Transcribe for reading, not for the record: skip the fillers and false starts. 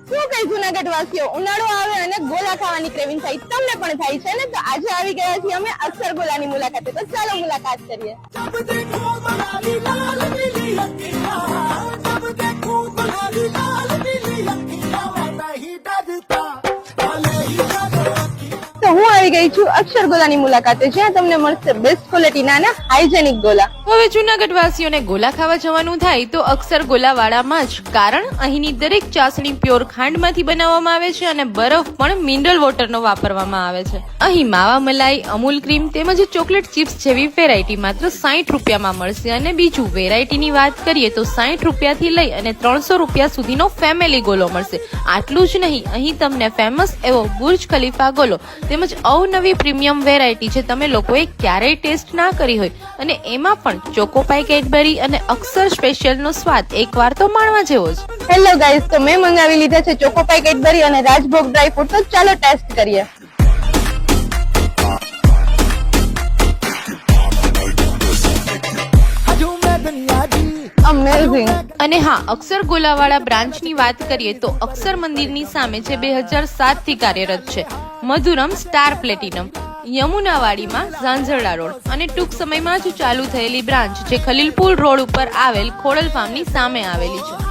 શું કઈ જુનાગઢ વાસીઓ, ઉનાળો આવે અને ગોલા ખાવાની ક્રેવિંગ થાય, તમને પણ થાય છે ને? તો આજે આવી ગયા છીએ અમે અક્ષર ગોલાની મુલાકાતે, તો ચાલો મુલાકાત કરીએ। તો હું આવી ગઈ છું અક્ષર ગોલાની મુલાકાતે, જ્યાં તમને મળશે બેસ્ટ ક્વોલિટીના અને હાઇજેનિક ગોલા। હવે જૂનાગઢ વાસીઓને ગોલા ખાવા જવાનું થાય તો અક્ષર ગોલાવાળામાં જ, કારણ અહીંની દરેક ચાસણી પ્યોર ખાંડમાંથી બનાવવામાં આવે છે અને બરફ પણ મિનરલ વોટરનો વાપરવામાં આવે છે। અહીં માવા મલાઈ, અમૂલ ક્રીમ તેમજ ચોકલેટ ચિપ્સ જેવી વેરાયટી માત્ર 60 રૂપિયામાં મળશે। અને બીજું વેરાયટીની વાત કરીએ તો 60 રૂપિયાથી લઈ અને 300 રૂપિયા સુધીનો ફેમિલી ગોલો મળશે। આટલું જ નહીં, અહીં તમને ફેમસ એવો બુર્જ ખલીફા ગોલો તેમજ અવનવી પ્રીમિયમ વેરાયટી છે તમે લોકોએ ક્યારેય ટેસ્ટ ના કરી હોય, અને એમાં પણ ચોકોપાઈ કેડબરી અને અક્ષર સ્પેશિયલ નો સ્વાદ એકવાર તો માણવા જેવો જ। હેલો ગાઈઝ, તો મેં મંગાવી લીધા છે ચોકોપાઈ કેડબરી અને રાજભોગ ડ્રાય ફ્રૂટ, તો ચાલો ટેસ્ટ કરીએ। અમેઝિંગ। અને હા, અક્ષર ગોલાવાળા બ્રાન્ચની વાત કરીએ તો અક્ષર મંદિરની સામે છે, 2007 થી કાર્યરત છે મધુરમ સ્ટાર પ્લેટિનમ, યમુનાવાડીમાં ઝાંઝરડા રોડ, અને ટૂંક સમયમાં જ ચાલુ થયેલી બ્રાન્ચ જે ખલીલપુર રોડ ઉપર આવેલ ખોડલ ફાર્મની સામે આવેલી છે।